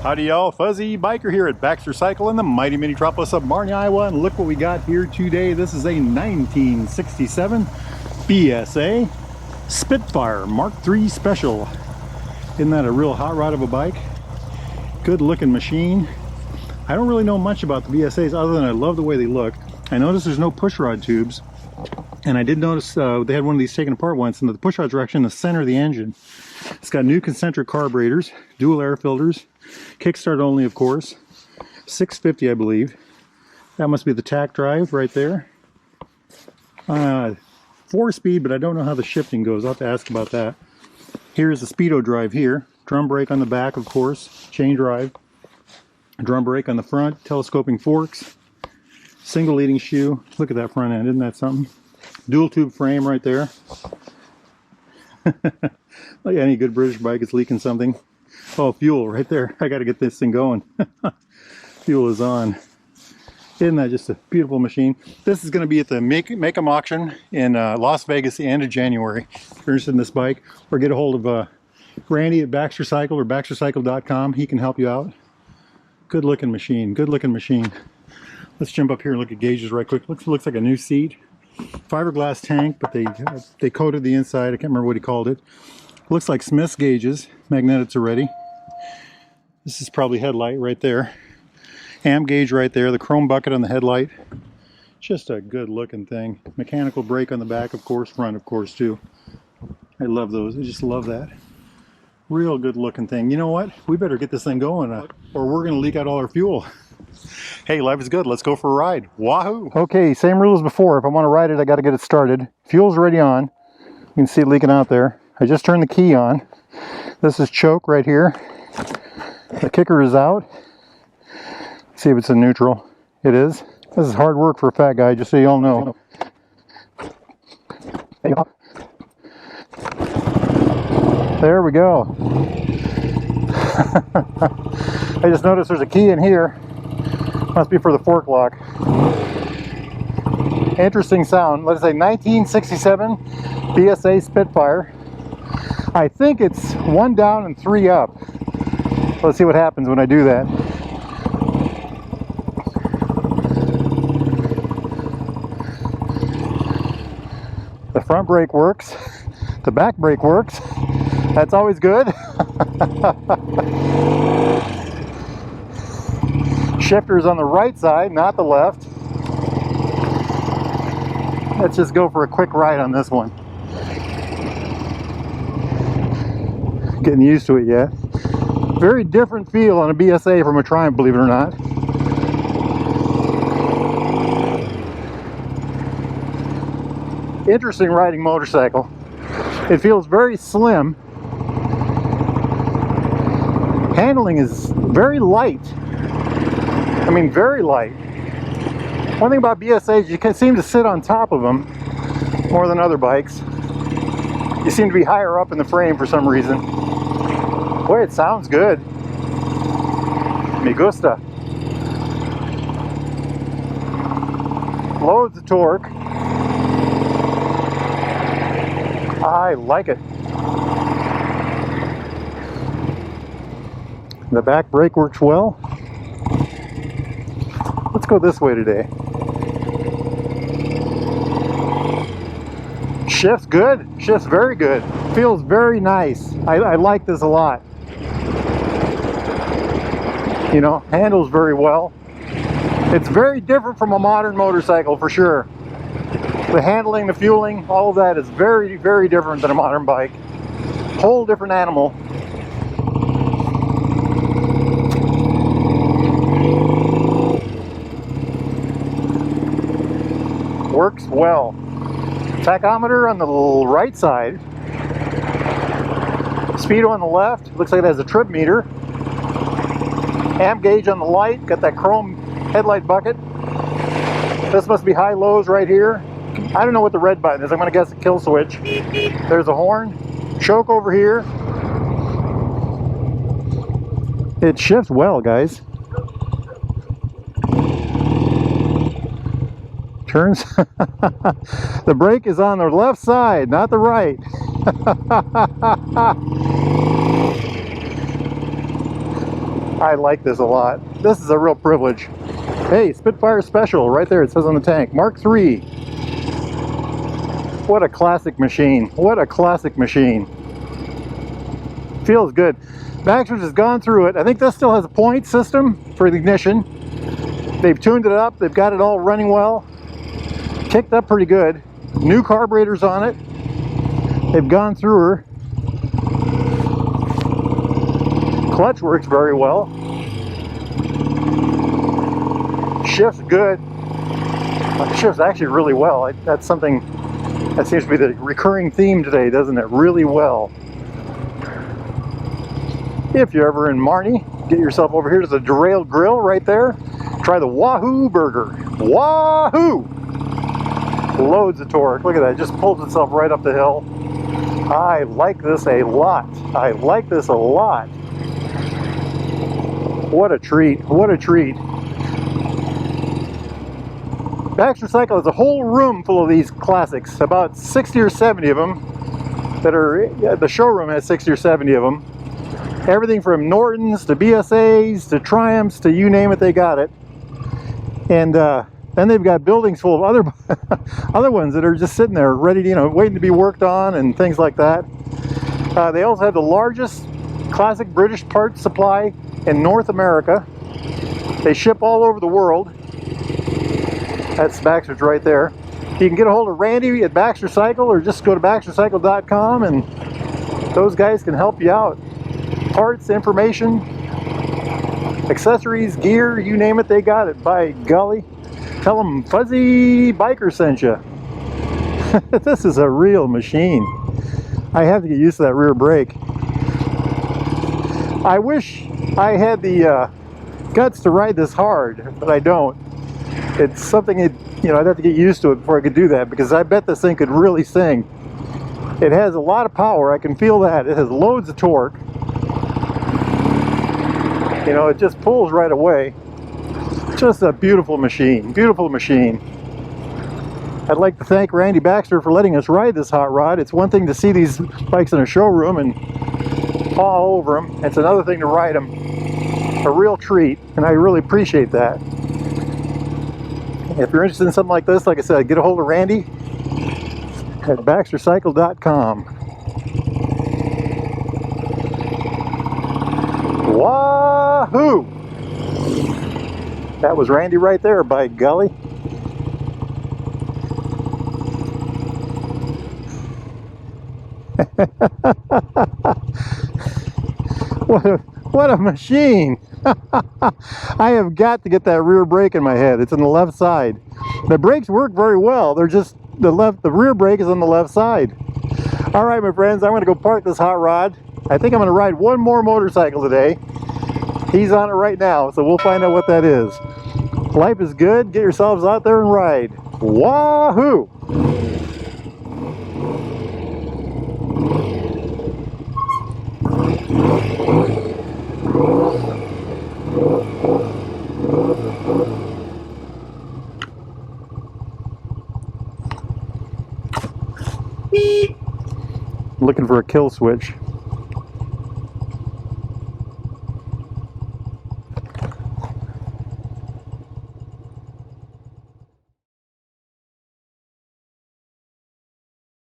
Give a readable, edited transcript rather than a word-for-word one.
Howdy y'all, Fuzzy Biker here at Baxter Cycle in the mighty metropolis of Martin, Iowa, and look what we got here today. This is a 1967 BSA Spitfire Mark III Special. Isn't that a real hot rod of a bike? Good looking machine. I don't really know much about the BSAs other than I love the way they look. I noticed there's no pushrod tubes, and I did notice they had one of these taken apart once, and the pushrods are actually in the center of the engine. It's got new concentric carburetors, dual air filters, kickstart only of course, 650 I believe. That must be the tack drive right there. 4-speed, but I don't know how the shifting goes. I'll have to ask about that. Here's the speedo drive here, drum brake on the back of course, chain drive, drum brake on the front, telescoping forks, single leading shoe. Look at that front end, isn't that something? Dual tube frame right there. Like any good British bike, it's leaking something. Oh, fuel right there. I got to get this thing going. Fuel is on. Isn't that just a beautiful machine? This is going to be at the MkIII auction in Las Vegas the end of January. If you're interested in this bike, or get a hold of Randy at Baxter Cycle or baxtercycle.com. He can help you out. Good looking machine. Good looking machine. Let's jump up here and look at gauges right quick. Looks like a new seat. Fiberglass tank, but they coated the inside. I can't remember what he called it. Looks like Smith's gauges. Magnetics already. This is probably headlight right there. Amp gauge right there. The chrome bucket on the headlight. Just a good looking thing. Mechanical brake on the back, of course. Front, of course, too. I love those. I just love that. Real good looking thing. You know what? We better get this thing going or we're going to leak out all our fuel. Hey, life is good. Let's go for a ride. Wahoo! Okay, same rule as before. If I want to ride it, I got to get it started. Fuel's already on. You can see it leaking out there. I just turned the key on. This is choke right here. The kicker is out. Let's see if it's in neutral. It is. This is hard work for a fat guy, just so you all know. There we go. I just noticed there's a key in here. Must be for the fork lock. Interesting sound. Let's say 1967 BSA Spitfire. I think it's 1 down and 3 up. Let's see what happens when I do that. The front brake works. The back brake works. That's always good. Shifter's on the right side, not the left. Let's just go for a quick ride on this one. Getting used to it yet. Very different feel on a BSA from a Triumph, believe it or not. Interesting riding motorcycle. It feels very slim. Handling is very light. I mean, very light. One thing about BSAs, you can seem to sit on top of them more than other bikes. You seem to be higher up in the frame for some reason. Boy, it sounds good. Me gusta. Loads of torque. I like it. The back brake works well. Let's go this way today. Shift's good. Shift's very good. Feels very nice. I like this a lot. You know, handles very well. It's very different from a modern motorcycle for sure. The handling, the fueling, all of that is very, very different than a modern bike. Whole different animal. Works well. Tachometer on the right side. Speedo on the left. Looks like it has a trip meter. Amp gauge on the light. Got that chrome headlight bucket. This must be high lows right here. I don't know what the red button is. I'm going to guess a kill switch. There's a horn. Choke over here. It shifts well, guys. Turns. The brake is on the left side, not the right. I like this a lot. This is a real privilege. Hey, Spitfire Special, right there, it says on the tank. Mark III. What a classic machine. What a classic machine. Feels good. Baxter's has gone through it. I think this still has a point system for the ignition. They've tuned it up. They've got it all running well. Kicked up pretty good. New carburetors on it. They've gone through her. Clutch works very well. Shifts good. Shifts actually really well. That's something that seems to be the recurring theme today, doesn't it? Really well. If you're ever in Marnie, get yourself over here to the Derailed Grill right there. Try the Wahoo burger. Wahoo! Loads of torque. Look at that. It just pulls itself right up the hill. I like this a lot. I like this a lot. What a treat. What a treat. Baxter Cycle has a whole room full of these classics. About 60 or 70 of them that are, the showroom has 60 or 70 of them. Everything from Nortons to BSAs to Triumphs to you name it, they got it. And then they've got buildings full of other ones that are just sitting there ready to, waiting to be worked on and things like that. They also have the largest classic British parts supply in North America. They ship all over the world. That's Baxter's right there. You can get a hold of Randy at Baxter Cycle or just go to baxtercycle.com and those guys can help you out. Parts, information, accessories, gear, you name it, they got it. By golly. Tell them Fuzzy Biker sent you. This is a real machine. I have to get used to that rear brake. I wish I had the guts to ride this hard, but I don't. It's something I'd have to get used to it before I could do that, because I bet this thing could really sing. It has a lot of power, I can feel that. It has loads of torque. It just pulls right away. Just a beautiful machine, beautiful machine. I'd like to thank Randy Baxter for letting us ride this hot rod. It's one thing to see these bikes in a showroom and paw over them. It's another thing to ride them. A real treat, and I really appreciate that. If you're interested in something like this, like I said, get a hold of Randy at baxtercycle.com. Wahoo! That was Randy right there, by golly. What a machine! I have got to get that rear brake in my head. It's on the left side. The brakes work very well. They're just the rear brake is on the left side. All right, my friends, I'm going to go park this hot rod. I think I'm going to ride one more motorcycle today. He's on it right now, so we'll find out what that is. Life is good. Get yourselves out there and ride. Wahoo! Looking for a kill switch.